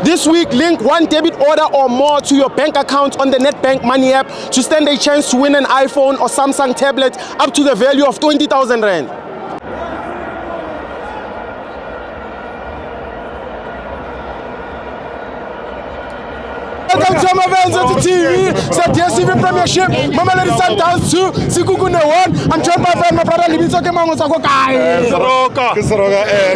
This week, link one debit order or more to your bank account on the NetBank Money app to stand a chance to win an iPhone or Samsung tablet up to the value of 20,000 Rand. Welcome to my fans on the TV. It's the DSTV Premiership. Mama Lady Sundowns 2, Sikukune 1. I'm joined by my brother Libitso Kemango Sako Kai. Siroka,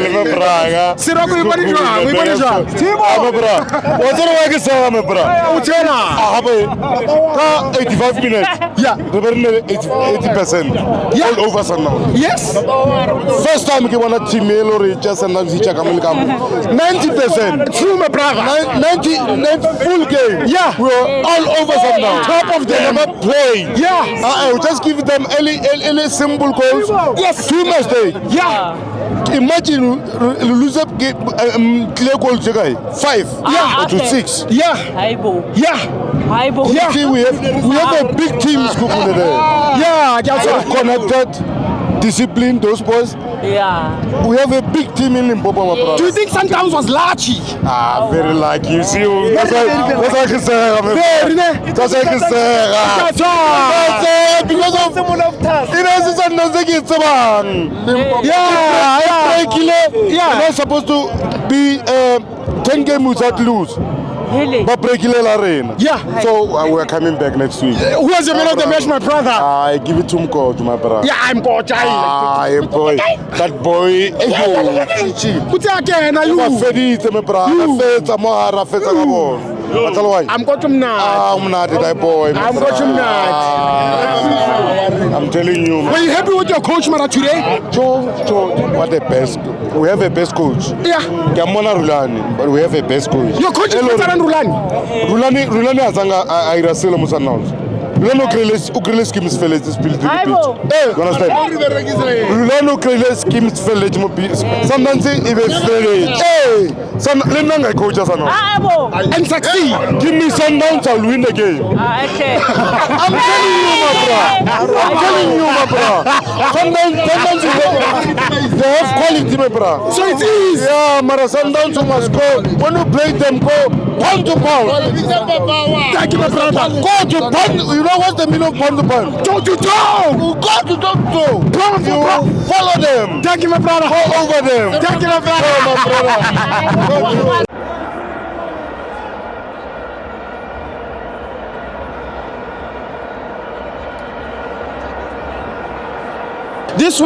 lima braga. Siroka, you money drunk. We money drunk. I'm bra. What's the way to say I'm a bra? Uchena. I have 85 minutes. Yeah. The 80%. Yeah. All over Sundowns. Yes. First time we want a team mail or just Sundowns. 90%. True, my brother. 90 full game. Yeah. We were all over Sundowns. Top of them. They never played. Yeah. I will just give them any simple goals. Yes. 2 mistakes. Yeah. Imagine lose up clear goal 5 to 6. Yeah. Haibo. Yeah. Haibo. Yeah. See, we have a big team Skukune there. Yeah. They are connected, disciplined, those boys. Yeah. We have a big team in Limpopo, my brother. Do you think Sundowns was lucky? Very lucky. You see, that's why I can say. That's why I can say. Because of it is Yeah. We're not supposed to be 10 games without lose. Really? But break it arena. Yeah. So we're coming back next week. Who was the man of the match, my brother? I give it to Mko, to my brother. Yeah, I'm Bochai. I am boy. That boy. Put your again, are you? Fedite me bra. Feta mohara feta ngabo. Atalwai. I'm got him now. I'm not that boy. I'm got him now. I'm telling you. Were you happy with your coach, Mara, today? Joe, what the best. We have a best coach. Yeah. Gamona Rulani, but we have a best coach. Your coach is better than Rulani. Rulani azanga airasela musanauns. Rulani ukrele schemes village this build. Haibo. You understand? Rulani ukrele schemes village mo sometimes even village. Hey, some lenanga coach asana. Haibo. And succeed. Give me Sundowns, I'll win the game. Okay. I'm telling you, my bro. Sundowns, they have quality, my bro. So it is. Yeah, Mara Sundowns must go. When you play them, go pound to pound. Thank you, my brother. Go to pound. You know what's the meaning of pound to pound? Toe to toe. Go to top toe. Pound for pound. Follow them. Thank you, my brother. Go over them. Thank you, my brother. Oh, my brother. This week.